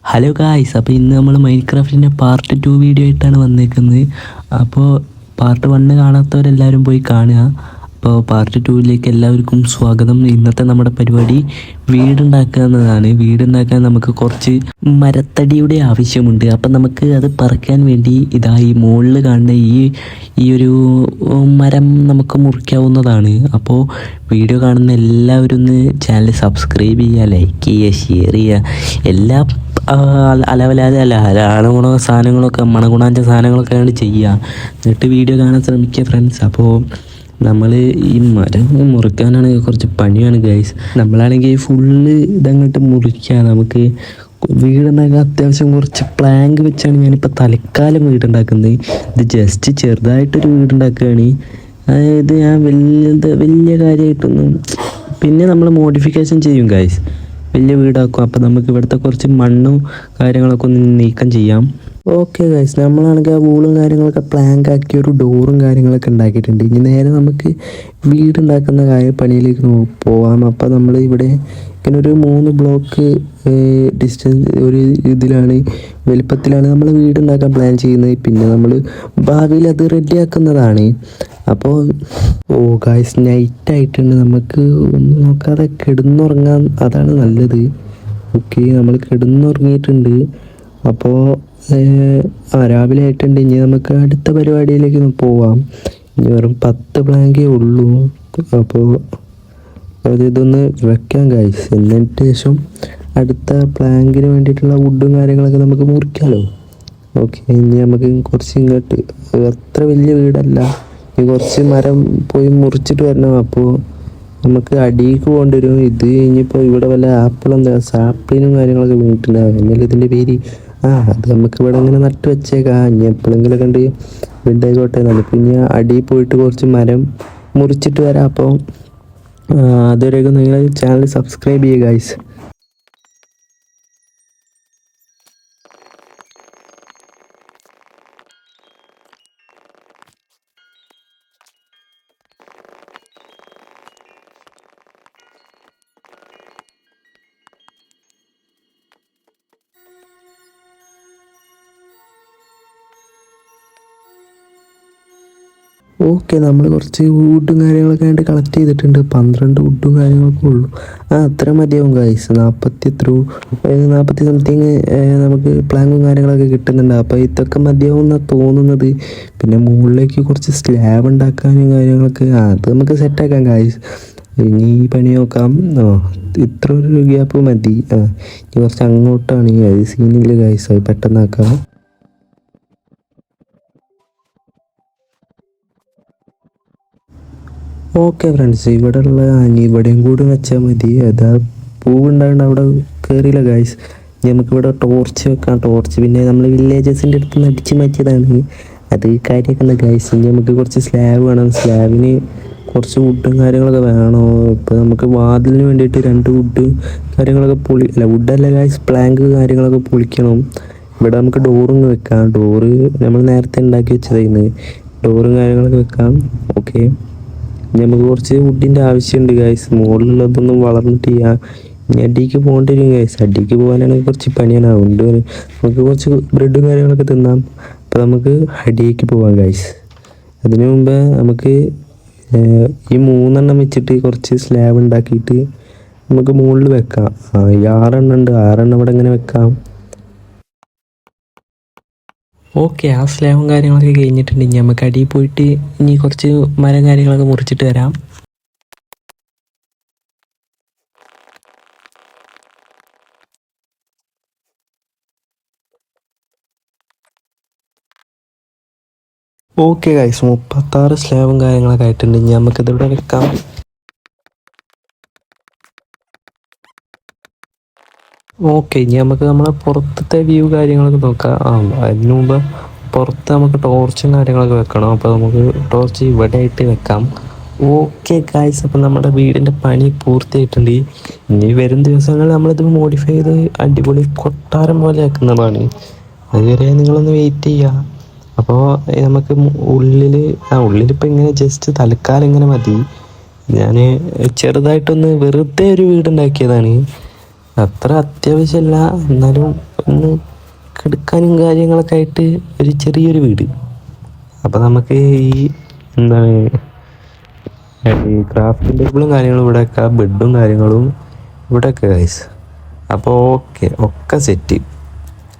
Hello guys, അപ്പോൾ ഇന്ന് നമ്മൾ മൈൻക്രാഫ്റ്റിൻ്റെ പാർട്ട് 2 വീഡിയോ ആയിട്ടാണ് വന്നേക്കുന്നത്. അപ്പോൾ പാർട്ട് 1 കാണാത്തവരെല്ലാവരും പോയി കാണുക. അപ്പോൾ പാർട്ട് 2ലേക്ക് എല്ലാവർക്കും സ്വാഗതം. ഇന്നത്തെ നമ്മുടെ പരിപാടി വീടുണ്ടാക്കുക എന്നതാണ്. വീടുണ്ടാക്കാൻ നമുക്ക് കുറച്ച് മരത്തടിയുടെ ആവശ്യമുണ്ട്. അപ്പം നമുക്ക് അത് പറിക്കാൻ വേണ്ടി ഈ മുകളിൽ കാണുന്ന ഈ ഒരു മരം നമുക്ക് മുറിക്കാവുന്നതാണ്. അപ്പോൾ വീഡിയോ കാണുന്ന എല്ലാവരും ഒന്ന് ചാനൽ സബ്സ്ക്രൈബ് ചെയ്യുക, ലൈക്ക് ചെയ്യുക, ഷെയർ ചെയ്യുക. എല്ലാ അലവലാതെ സാധനങ്ങളൊക്കെ മണഗുണാഞ്ച സാധനങ്ങളൊക്കെയാണ് ചെയ്യുക. എന്നിട്ട് വീഡിയോ കാണാൻ ശ്രമിക്കുക ഫ്രണ്ട്സ്. അപ്പോൾ നമ്മൾ ഈ മരം മുറിക്കാനാണെങ്കിൽ കുറച്ച് പണിയാണ് ഗൈസ്. നമ്മളാണെങ്കിൽ ഫുള്ള് ഇതങ്ങോട്ട് മുറിക്കുക. നമുക്ക് വീടുണ്ടാക്കാൻ അത്യാവശ്യം കുറച്ച് പ്ലാങ്ക് വെച്ചാണ് ഞാനിപ്പോൾ തൽക്കാലം വീടുണ്ടാക്കുന്നത്. ഇത് ജസ്റ്റ് ചെറുതായിട്ടൊരു വീടുണ്ടാക്കുകയാണ്. അതായത് ഞാൻ വലിയ കാര്യമായിട്ടൊന്നും, പിന്നെ നമ്മൾ മോഡിഫിക്കേഷൻ ചെയ്യും ഗൈസ്, വലിയ വീടാക്കും. അപ്പോൾ നമുക്ക് ഇവിടുത്തെ കുറച്ച് മണ്ണും കാര്യങ്ങളൊക്കെ ഒന്ന് നീക്കം ചെയ്യാം. ഓക്കെ ഗൈസ്, നമ്മളാണെങ്കിൽ ആ വൂളും കാര്യങ്ങളൊക്കെ പ്ലാങ്ക് ആക്കി ഒരു ഡോറും കാര്യങ്ങളൊക്കെ ഉണ്ടാക്കിയിട്ടുണ്ട്. ഇനി നേരെ നമുക്ക് വീടുണ്ടാക്കുന്ന പണിയിലേക്ക് പോവാം. അപ്പോൾ നമ്മൾ ഇവിടെ ഇങ്ങനെ ഒരു 3 ബ്ലോക്ക് ഡിസ്റ്റൻസ് ഒരു വലിപ്പത്തിലാണ് നമ്മൾ വീടുണ്ടാക്കാൻ പ്ലാൻ ചെയ്യുന്നത്. പിന്നെ നമ്മൾ ഭാവിയിൽ അത് റെഡിയാക്കുന്നതാണ്. അപ്പോൾ ഗായ്സ്, നൈറ്റ് ആയിട്ടുണ്ട്. നമുക്ക് ഒന്നും നോക്കാതെ കിടന്നുറങ്ങാൻ, അതാണ് നല്ലത്. ഓക്കെ, നമ്മൾ കിടന്നുറങ്ങിയിട്ടുണ്ട്. അപ്പോൾ രാവിലെ ആയിട്ടുണ്ട്. ഇനി നമുക്ക് അടുത്ത പരിപാടിയിലേക്ക് പോവാം. ഇനി വെറും 10 പ്ലാങ്കേ ഉള്ളൂ. അപ്പോൾ ഇതൊന്ന് വെക്കാം ഗായ്സ്. എന്നിട്ട് ശേഷം അടുത്ത പ്ലാങ്കിന് വേണ്ടിയിട്ടുള്ള വുഡും കാര്യങ്ങളൊക്കെ നമുക്ക് മുറിക്കാമല്ലോ. ഓക്കെ, ഇനി നമുക്ക് കുറച്ച് ഇങ്ങോട്ട്, അത്ര വലിയ വീടല്ല, കുറച്ച് മരം പോയി മുറിച്ചിട്ട് വരണം. അപ്പോൾ നമുക്ക് അടിയിലേക്ക് പോകേണ്ടി വരും. ഇത് ഇനിയിപ്പോൾ ഇവിടെ വല്ല സാപ്പിളിനും കാര്യങ്ങളൊക്കെ വീണിട്ടുണ്ടാകും. എന്നല്ല ഇതിൻ്റെ പേര്. അത് നമുക്ക് ഇവിടെ ഇങ്ങനെ നട്ട് വെച്ചേക്കാം. ഇനി എപ്പോഴെങ്കിലും കണ്ട് വീണ്ടായിക്കോട്ടെ. നമുക്ക് ഇനി അടിയിൽ പോയിട്ട് കുറച്ച് മരം മുറിച്ചിട്ട് വരാം. അപ്പോൾ അതുവരെയൊക്കെ നിങ്ങൾ ചാനൽ സബ്സ്ക്രൈബ് ചെയ്യുക ഗൈസ്. ഓക്കെ, നമ്മൾ കുറച്ച് വുഡും കാര്യങ്ങളൊക്കെ ആയിട്ട് കളക്ട് ചെയ്തിട്ടുണ്ട്. 12 വുഡും കാര്യങ്ങളൊക്കെ ഉള്ളൂ. അത്ര മതിയാവും ഗൈസ്. 40 സംതിങ് നമുക്ക് പ്ലാങ്ങും കാര്യങ്ങളൊക്കെ കിട്ടുന്നുണ്ട്. അപ്പോൾ ഇതൊക്കെ മതിയാവും എന്നാണ് തോന്നുന്നത്. പിന്നെ മുകളിലേക്ക് കുറച്ച് സ്ലാബ് ഉണ്ടാക്കാനും കാര്യങ്ങളൊക്കെ അത് നമുക്ക് സെറ്റാക്കാം ഗൈസ്. ഇനി ഈ പണി നോക്കാം. ഇത്ര ഒരു ഗ്യാപ്പ് മതി. ഇനി കുറച്ച് അങ്ങോട്ടാണ് അത് സീനില്ല ഗൈസ്, അത് പെട്ടെന്നാക്കാം. ഓക്കെ ഫ്രണ്ട്സ്, ഇവിടെയും കൂടി വെച്ചാൽ മതി. അതാ പൂവുണ്ടാകേണ്ട അവിടെ കയറിയില്ല ഗൈസ്. നമുക്കിവിടെ ടോർച്ച് വെക്കാം. ടോർച്ച് പിന്നെ നമ്മൾ വില്ലേജസിൻ്റെ അടുത്ത് നിന്ന് അടിച്ച് മാറ്റിയതാണ്. അത് കാര്യമൊക്കെ ഗൈസ്. ഇനി നമുക്ക് കുറച്ച് സ്ലാബ് വേണം. സ്ലാബിന് കുറച്ച് വുഡും കാര്യങ്ങളൊക്കെ വേണോ. ഇപ്പോൾ നമുക്ക് വാതിലിന് വേണ്ടിയിട്ട് 2 വുഡ് കാര്യങ്ങളൊക്കെ വുഡല്ല ഗൈസ്, പ്ലാങ്ക് കാര്യങ്ങളൊക്കെ പൊളിക്കണം. ഇവിടെ നമുക്ക് ഡോറും വെക്കാം. ഡോറ് നമ്മൾ നേരത്തെ ഉണ്ടാക്കി വെച്ചതായിരുന്നു. ഡോറും കാര്യങ്ങളൊക്കെ വെക്കാം. ഓക്കെ, നമുക്ക് കുറച്ച് വുഡിൻ്റെ ആവശ്യമുണ്ട് ഗൈസ്. മുകളിലുള്ളതൊന്നും വളർന്നിട്ടില്ല. ഇനി അടിക്ക് പോകേണ്ടി വരും ഗൈസ്. അടിക്ക് പോകാനാണെങ്കിൽ കുറച്ച് പണിയാണ്. അതുകൊണ്ട് നമുക്ക് കുറച്ച് ബ്രെഡും കാര്യങ്ങളൊക്കെ തിന്നാം. അപ്പോൾ നമുക്ക് അടിയേക്ക് പോവാം ഗൈസ്. അതിനു മുമ്പ് നമുക്ക് ഈ 3 വെച്ചിട്ട് കുറച്ച് സ്ലാബ് ഉണ്ടാക്കിയിട്ട് നമുക്ക് മുകളിൽ വെക്കാം. ഈ 6 ഉണ്ട്. 6 ഇവിടെ ഇങ്ങനെ വെക്കാം. ഓക്കെ, ആ സ്ലാബും കാര്യങ്ങളൊക്കെ കഴിഞ്ഞിട്ടുണ്ട്. ഇനി നമുക്ക് അടിയിൽ പോയിട്ട് ഇനി കുറച്ച് മരം കാര്യങ്ങളൊക്കെ മുറിച്ചിട്ട് വരാം. ഓക്കെ ഗൈസ്, 36 സ്ലാബും കാര്യങ്ങളൊക്കെ ആയിട്ടുണ്ട്. ഇനി നമുക്കിതിവിടെ വെക്കാം. ഓക്കെ, ഇനി നമുക്ക് നമ്മളെ പുറത്തത്തെ വ്യൂ കാര്യങ്ങളൊക്കെ നോക്കാം. അതിന് മുമ്പ് പുറത്ത് നമുക്ക് ടോർച്ചും കാര്യങ്ങളൊക്കെ വെക്കണം. അപ്പോൾ നമുക്ക് ടോർച്ച് ഇവിടെ ആയിട്ട് വെക്കാം. ഓക്കെ ഗൈസ്, അപ്പോൾ നമ്മുടെ വീടിൻ്റെ പണി പൂർത്തിയായിട്ടുണ്ട്. ഇനി വരും ദിവസങ്ങളിൽ നമ്മളിത് മോഡിഫൈ ചെയ്ത് അടിപൊളി കൊട്ടാരം പോലെ ആക്കുന്നതാണ്. അതുവരെ നിങ്ങളൊന്ന് വെയിറ്റ് ചെയ്യുക. അപ്പോൾ നമുക്ക് ഉള്ളിലിപ്പോൾ ഇങ്ങനെ ജസ്റ്റ് തൽക്കാലം ഇങ്ങനെ മതി. ഞാൻ ചെറുതായിട്ടൊന്ന് വെറുതെ ഒരു വീടുണ്ടാക്കിയതാണ്. അത്ര അത്യാവശ്യമല്ല, എന്നാലും ഒന്ന് കിടക്കാനും കാര്യങ്ങളൊക്കെ ആയിട്ട് ഒരു ചെറിയൊരു വീട്. അപ്പോൾ നമുക്ക് ഈ എന്താണ് ഈ ക്രാഫ്റ്റിംഗ് ടേബിളും കാര്യങ്ങളും ഇവിടെയൊക്കെ, ബെഡും കാര്യങ്ങളും ഇവിടെയൊക്കെ ഗൈസ്. അപ്പോൾ ഓക്കെ, ഒക്കെ സെറ്റ്.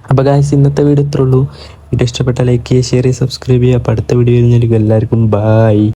അപ്പോൾ ഗൈസ് ഇന്നത്തെ വീഡിയോ ഇത്രേ ഉള്ളൂ. വീഡിയോ ഇഷ്ടപ്പെട്ട ലൈക്ക് ചെയ്യുക, ഷെയർ ചെയ്യുക, സബ്സ്ക്രൈബ് ചെയ്യുക. അപ്പോൾ അടുത്ത വീഡിയോ വരുന്നതിലേക്ക് എല്ലാവർക്കും ബായ്.